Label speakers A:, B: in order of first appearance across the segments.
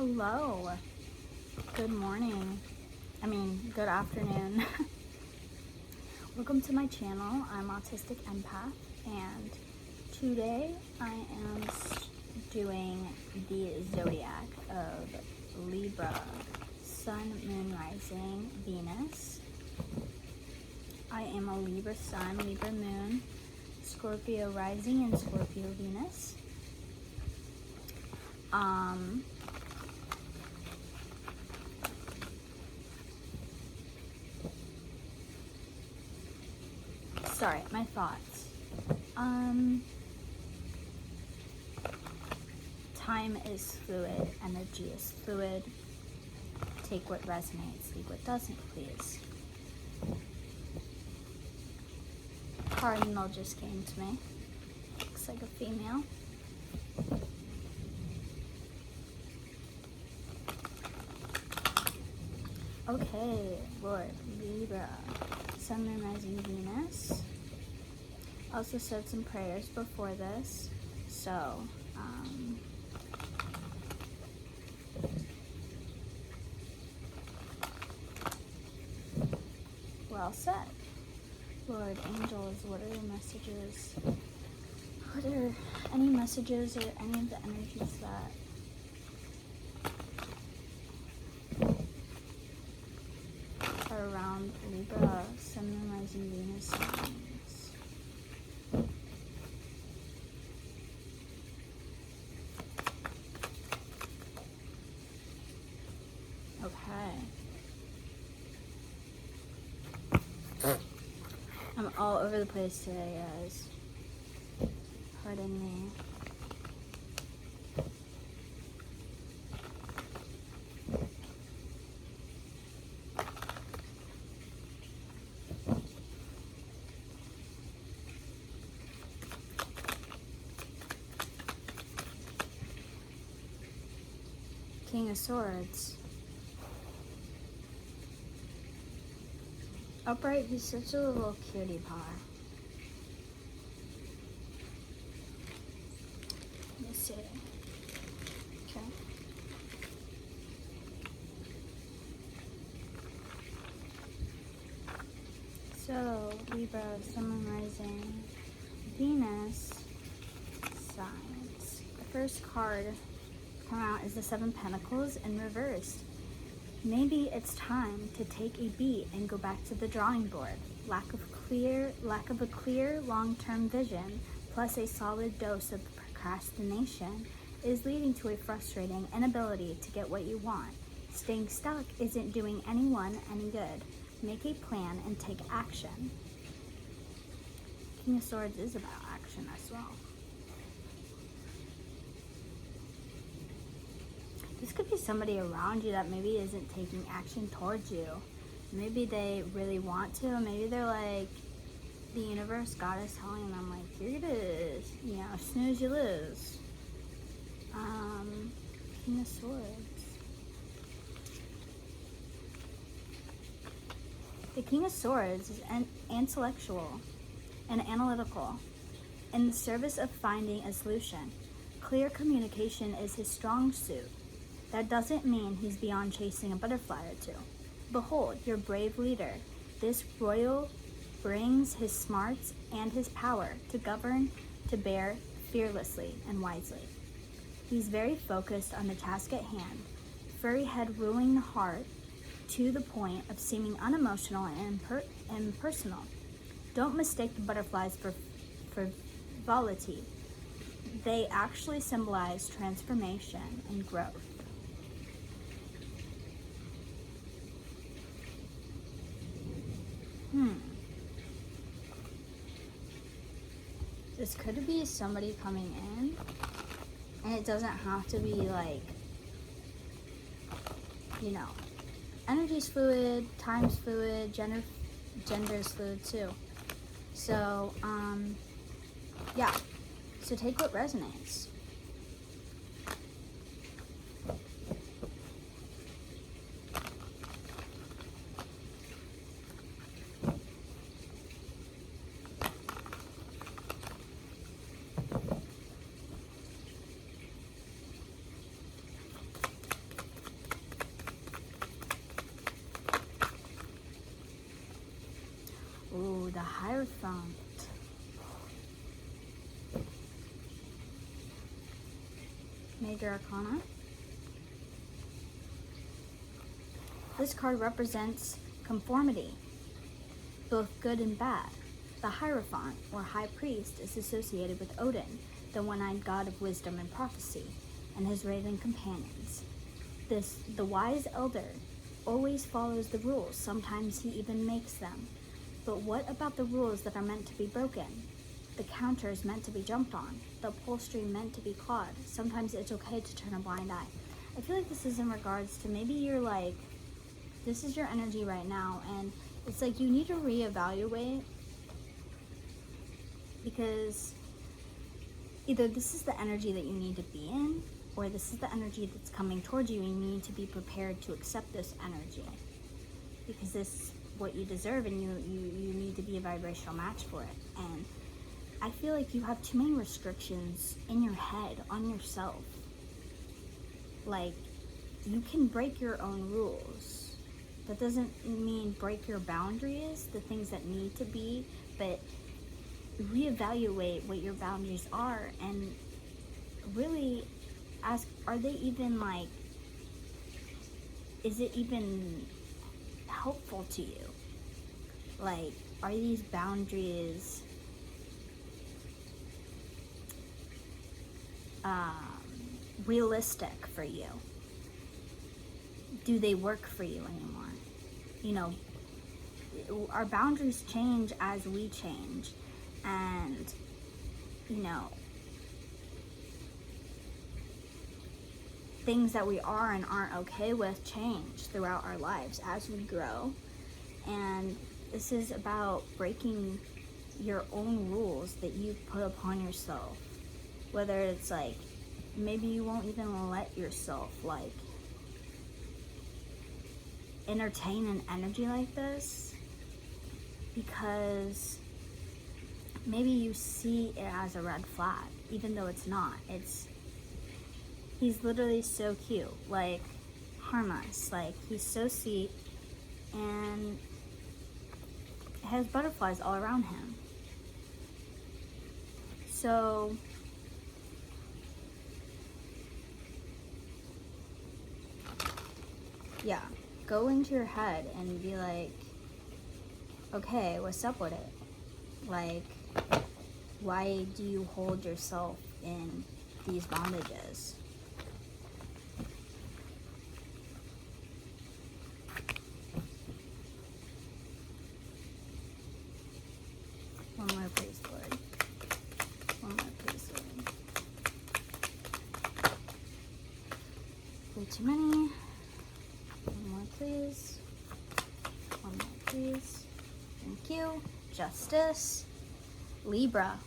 A: Hello. Good morning. Good afternoon. Welcome to my channel. I'm Autistic Empath, and today I am doing the zodiac of Libra, Sun, Moon, Rising, Venus. I am a Libra Sun, Libra Moon, Scorpio Rising, and Scorpio Venus. Sorry, my thoughts. Time is fluid, energy is fluid. Take what resonates, leave what doesn't, please. Cardinal just came to me. Looks like a female. Okay, Lord, Libra, Sun, Moon, Rising, Venus. Also said some prayers before this, so well said. Lord, angels, what are your messages? What are any messages or any of the energies that are around Libra, Sun, Moon, Rising, Venus signs? Okay. I'm all over the place today, guys. Pardon me. King of Swords. Upright, he's such a little cutie pie. Let me see. Okay. So, Libra, Sun, Moon, Rising, Venus signs. The first card to come out is the Seven of Pentacles in reverse. Maybe it's time to take a beat and go back to the drawing board. Lack of a clear long-term vision, plus a solid dose of procrastination, is leading to a frustrating inability to get what you want. Staying stuck isn't doing anyone any good. Make a plan and take action. King of Swords is about action as well. This could be somebody around you that maybe isn't taking action towards you. Maybe they really want to. Maybe they're like, the universe, God is telling them, like, you're gonna, snooze, you lose. King of Swords. The King of Swords is intellectual and analytical, in the service of finding a solution. Clear communication is his strong suit. That doesn't mean he's beyond chasing a butterfly or two. Behold, your brave leader. This royal brings his smarts and his power to govern, to bear fearlessly and wisely. He's very focused on the task at hand, furry head ruling the heart to the point of seeming unemotional and impersonal. Don't mistake the butterflies for frivolity. They actually symbolize transformation and growth. This could be somebody coming in, and it doesn't have to be like, energy's fluid, time's fluid, gender is fluid too. So, yeah. So take what resonates. Hierophant. Major Arcana. This card represents conformity, both good and bad. The Hierophant, or High Priest, is associated with Odin, the one-eyed god of wisdom and prophecy, and his raven companions. The wise elder always follows the rules. Sometimes he even makes them. But what about the rules that are meant to be broken? The counter is meant to be jumped on. The upholstery meant to be clawed. Sometimes it's okay to turn a blind eye. I feel like this is in regards to maybe you're like, this is your energy right now, and it's like you need to reevaluate, because either this is the energy that you need to be in, or this is the energy that's coming towards you, and you need to be prepared to accept this energy, because this is what you deserve, and you need to be a vibrational match for it. And I feel like you have too many restrictions in your head on yourself. Like, you can break your own rules. That doesn't mean break your boundaries, the things that need to be, but reevaluate what your boundaries are and really ask, are they even like, is it even helpful to you? Like, are these boundaries realistic for you? Do they work for you anymore? You know, our boundaries change as we change, and you know, things that we are and aren't okay with change throughout our lives as we grow. And this is about breaking your own rules that you put upon yourself. Whether it's like, maybe you won't even let yourself like entertain an energy like this, because maybe you see it as a red flag, even though it's not. He's literally so cute, like harmless, like he's so sweet, and has butterflies all around him. So yeah, go into your head and be like, okay, what's up with it? Like, why do you hold yourself in these bondages? One more, please, Lord. One more, please, Lord. Way too many. One more, please. One more, please. Thank you. Justice. Libra.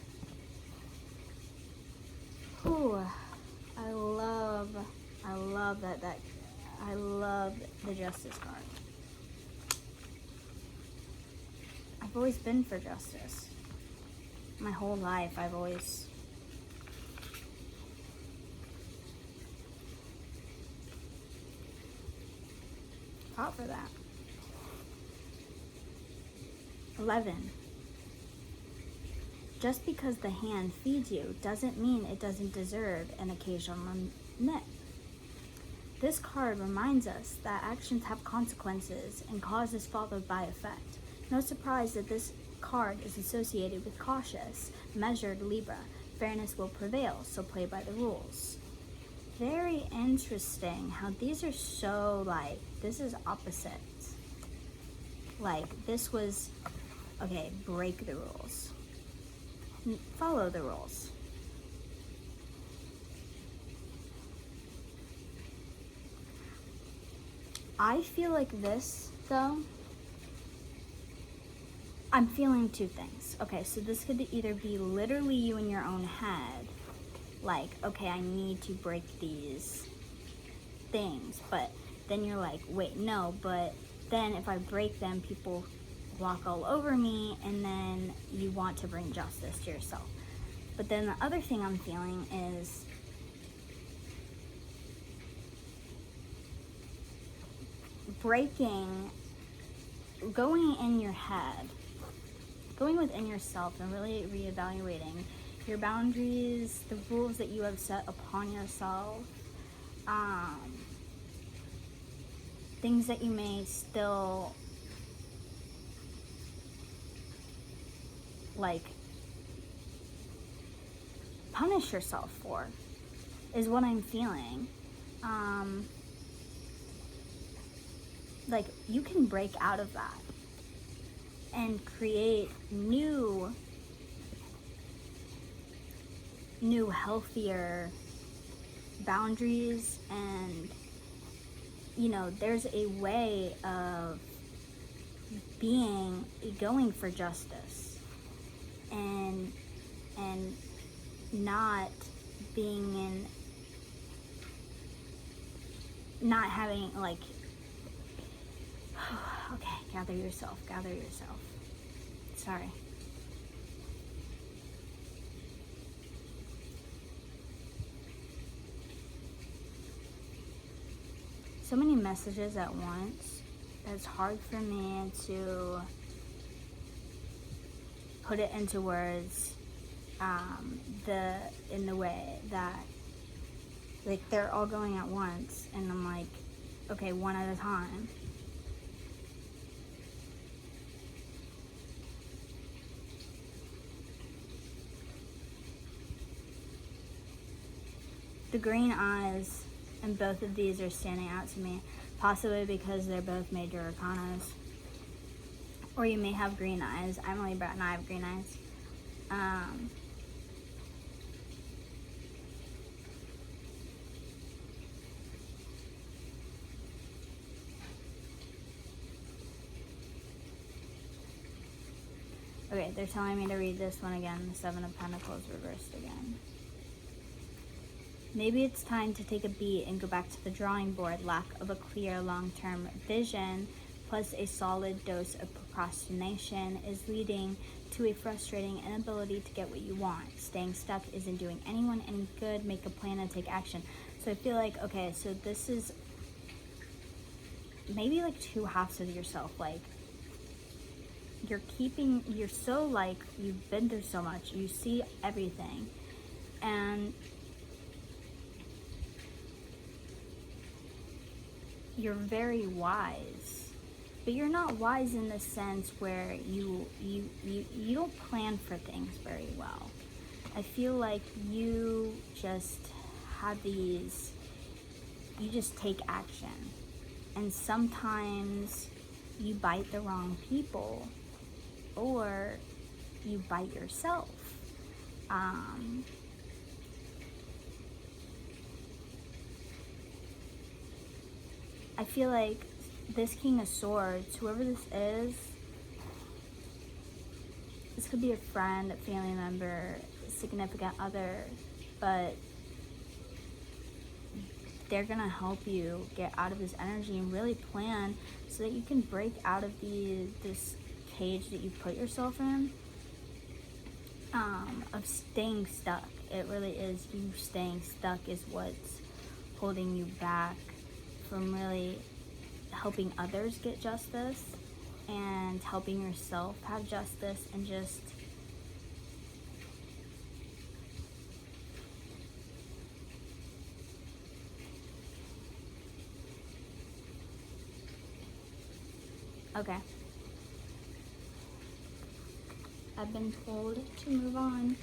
A: Ooh, I love that deck. I love the Justice card. I've always been for justice. My whole life, I've always fought for that. 11. Just because the hand feeds you doesn't mean it doesn't deserve an occasional nip. This card reminds us that actions have consequences and cause is followed by effect. No surprise that this card is associated with cautious, measured Libra. Fairness will prevail, so play by the rules. Very interesting how these are so like, this is opposites. Like, this was, okay, break the rules. Follow the rules. I feel like this, though, I'm feeling two things. Okay, so this could either be literally you in your own head, like, okay, I need to break these things, but then you're like, wait, no, but then if I break them, people walk all over me, and then you want to bring justice to yourself. But then the other thing I'm feeling is breaking, going in your head going within yourself and really reevaluating your boundaries, the rules that you have set upon yourself, things that you may still like punish yourself for, is what I'm feeling. Like, you can break out of that and create new healthier boundaries, and there's a way of going for justice and not being in, not having like, okay, gather yourself. Sorry. So many messages at once that it's hard for me to put it into words, in the way that, like, they're all going at once, and I'm like, okay, one at a time. The green eyes and both of these are standing out to me, possibly because they're both major arcanas. Or you may have green eyes. I'm a Libra and I have green eyes. Okay, they're telling me to read this one again, the Seven of Pentacles reversed again. Maybe it's time to take a beat and go back to the drawing board. Lack of a clear long-term vision plus a solid dose of procrastination is leading to a frustrating inability to get what you want. Staying stuck isn't doing anyone any good. Make a plan and take action. So I feel like, okay, so this is maybe like two halves of yourself. Like, you're so, like, you've been through so much. You see everything. And you're very wise, but you're not wise in the sense where you don't plan for things very well. I feel like you just have these, you just take action, and sometimes you bite the wrong people, or you bite yourself. I feel like this King of Swords, whoever this could be a friend, a family member, a significant other, but they're gonna help you get out of this energy and really plan so that you can break out of this cage that you put yourself in, of staying stuck. It really is, you staying stuck is what's holding you back from really helping others get justice and helping yourself have justice, and just okay. I've been told to move on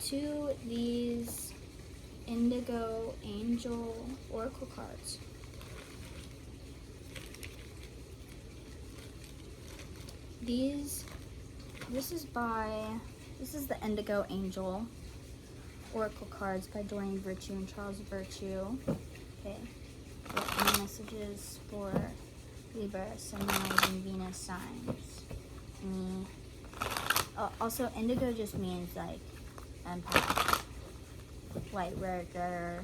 A: to these Indigo Angel Oracle cards. This is the Indigo Angel Oracle cards by Doreen Virtue and Charles Virtue. Okay, what messages for Libra, Sun, Rising, Venus signs? Also, indigo just means like empath, light worker,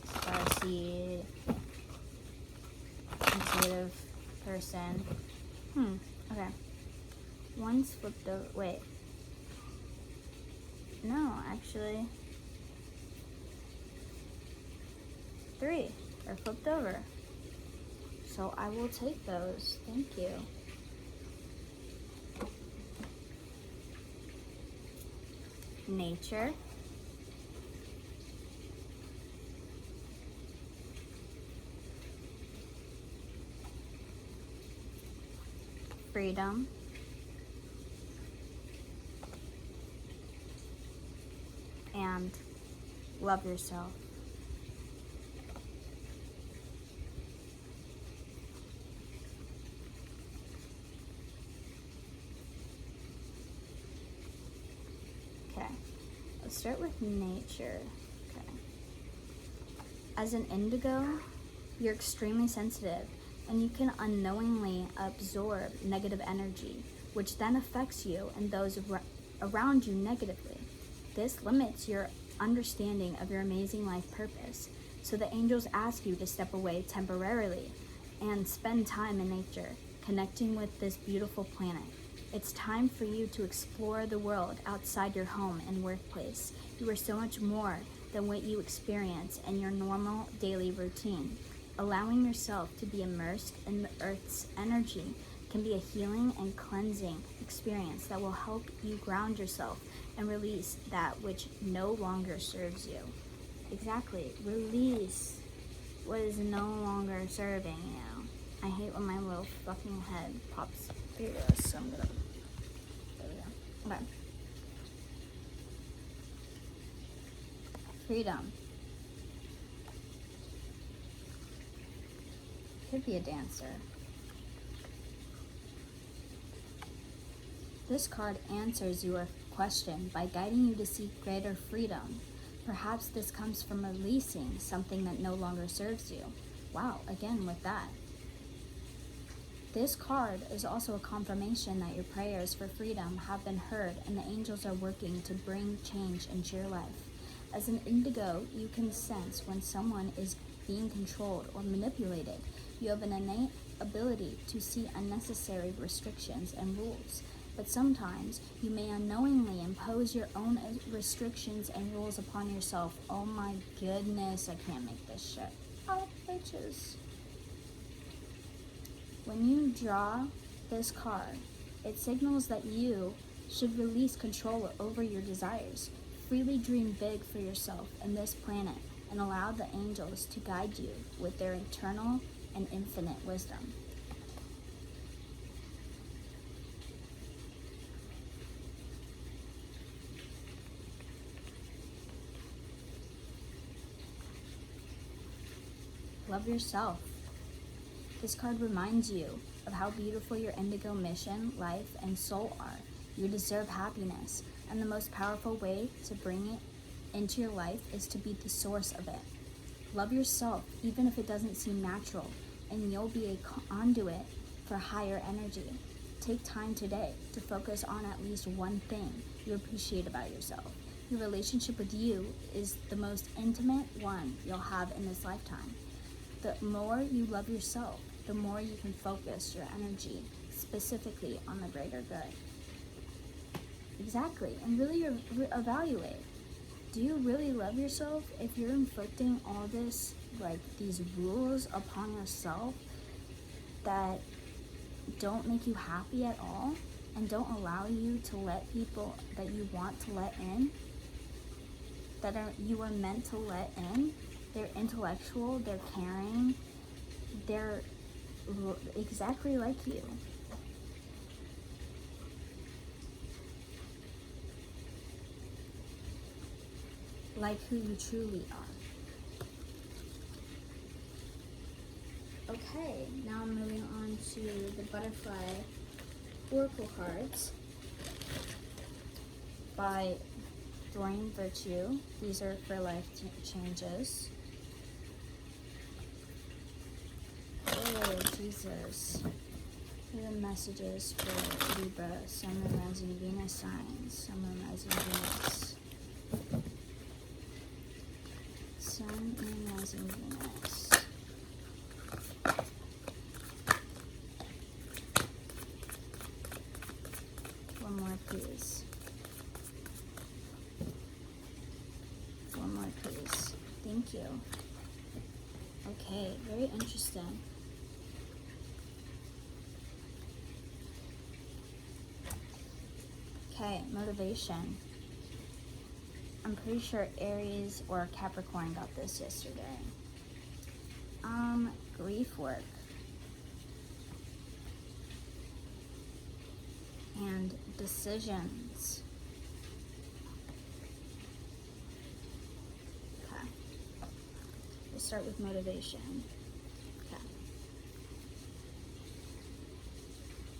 A: starseed, intuitive person. Okay. One's flipped over. Wait. No, actually. 3 are flipped over. So I will take those. Thank you. nature, freedom, and love yourself. Okay, let's start with nature. Okay. As an indigo, you're extremely sensitive and you can unknowingly absorb negative energy, which then affects you and those around you negatively. This limits your understanding of your amazing life purpose. So the angels ask you to step away temporarily and spend time in nature, connecting with this beautiful planet. It's time for you to explore the world outside your home and workplace. You are so much more than what you experience in your normal daily routine. Allowing yourself to be immersed in the Earth's energy can be a healing and cleansing experience that will help you ground yourself and release that which no longer serves you. Exactly. Release what is no longer serving you. I hate when my little fucking head pops. Here it is, so I'm gonna... There we go. Okay. Freedom. Could be a dancer. This card answers your question by guiding you to seek greater freedom. Perhaps this comes from releasing something that no longer serves you. Wow, again with that. This card is also a confirmation that your prayers for freedom have been heard and the angels are working to bring change into your life. As an indigo, you can sense when someone is being controlled or manipulated. You have an innate ability to see unnecessary restrictions and rules, but sometimes you may unknowingly impose your own restrictions and rules upon yourself. Oh my goodness, I can't make this shit up, bitches. When you draw this card, it signals that you should release control over your desires. Freely dream big for yourself and this planet and allow the angels to guide you with their eternal and infinite wisdom. Love yourself. This card reminds you of how beautiful your indigo mission, life, and soul are. You deserve happiness, and the most powerful way to bring it into your life is to be the source of it. Love yourself, even if it doesn't seem natural, and you'll be a conduit for higher energy. Take time today to focus on at least one thing you appreciate about yourself. Your relationship with you is the most intimate one you'll have in this lifetime. The more you love yourself, the more you can focus your energy specifically on the greater good. Exactly, and really evaluate. Do you really love yourself if you're inflicting all this, like these rules upon yourself that don't make you happy at all and don't allow you to let people that you want to let in, you are meant to let in? They're intellectual, they're caring, they're exactly like you. Like who you truly are. Okay, now I'm moving on to the butterfly oracle cards by Doreen Virtue. These are for life changes. Oh, Jesus. Here are messages for Libra, Sun, Moon, Rising, Venus signs. Sun, Moon, Rising, Venus. Sun, Moon, Rising, Venus. One more, please. One more, please. Thank you. Okay, very interesting. Okay, motivation. I'm pretty sure Aries or Capricorn got this yesterday. Grief work. And decisions. Okay. We'll start with motivation. Okay.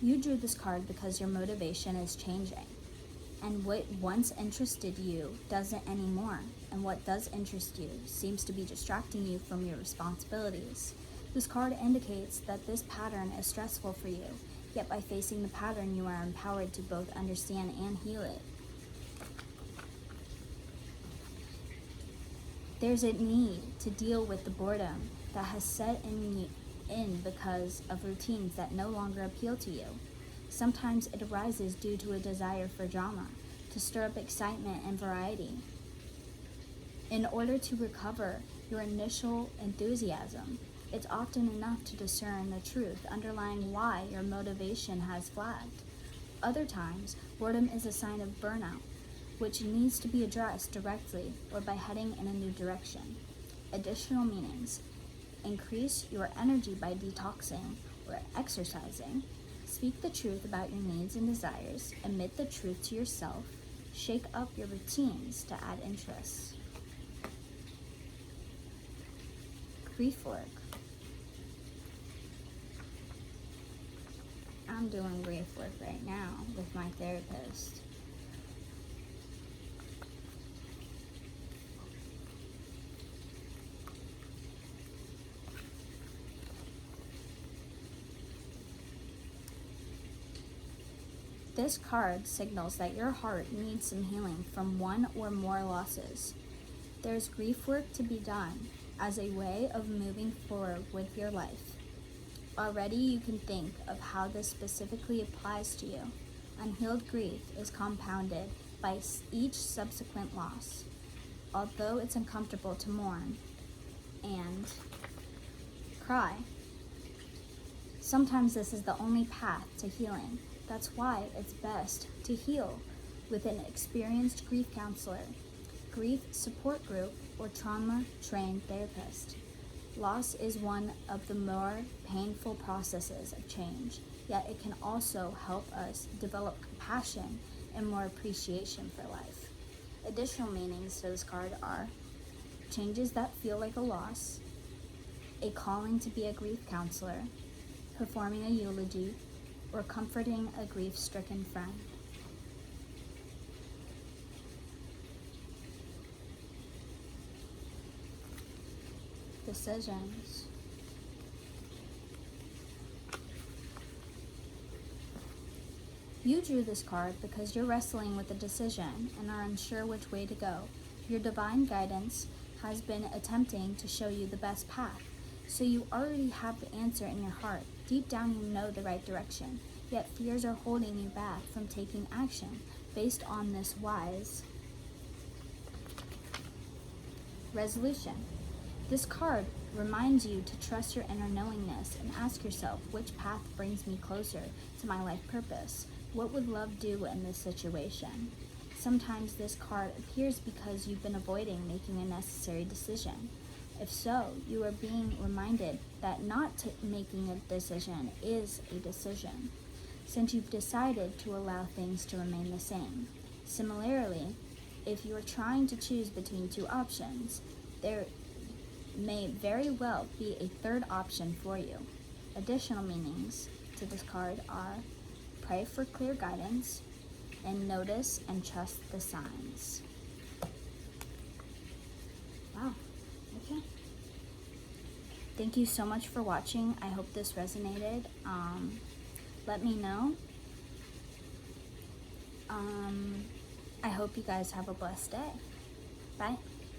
A: You drew this card because your motivation is changing. And what once interested you doesn't anymore. And what does interest you seems to be distracting you from your responsibilities. This card indicates that this pattern is stressful for you, yet by facing the pattern you are empowered to both understand and heal it. There's a need to deal with the boredom that has set in because of routines that no longer appeal to you. Sometimes it arises due to a desire for drama, to stir up excitement and variety. In order to recover your initial enthusiasm, it's often enough to discern the truth underlying why your motivation has flagged. Other times, boredom is a sign of burnout, which needs to be addressed directly or by heading in a new direction. Additional meanings: increase your energy by detoxing or exercising. Speak the truth about your needs and desires. Admit the truth to yourself. Shake up your routines to add interest. Grief work. I'm doing grief work right now with my therapist. This card signals that your heart needs some healing from one or more losses. There's grief work to be done as a way of moving forward with your life. Already you can think of how this specifically applies to you. Unhealed grief is compounded by each subsequent loss. Although it's uncomfortable to mourn and cry, sometimes this is the only path to healing. That's why it's best to heal with an experienced grief counselor, grief support group, or trauma-trained therapist. Loss is one of the more painful processes of change, yet it can also help us develop compassion and more appreciation for life. Additional meanings to this card are changes that feel like a loss, a calling to be a grief counselor, performing a eulogy, or comforting a grief-stricken friend. Decisions. You drew this card because you're wrestling with a decision and are unsure which way to go. Your divine guidance has been attempting to show you the best path, so you already have the answer in your heart. Deep down you know the right direction, yet fears are holding you back from taking action based on this wise resolution. This card reminds you to trust your inner knowingness and ask yourself, which path brings me closer to my life purpose? What would love do in this situation? Sometimes this card appears because you've been avoiding making a necessary decision. If so, you are being reminded that not making a decision is a decision, since you've decided to allow things to remain the same. Similarly, if you are trying to choose between two options, there may very well be a third option for you. Additional meanings to this card are pray for clear guidance and notice and trust the signs. Wow, okay. Thank you so much for watching. I hope this resonated. Let me know. I hope you guys have a blessed day. Bye.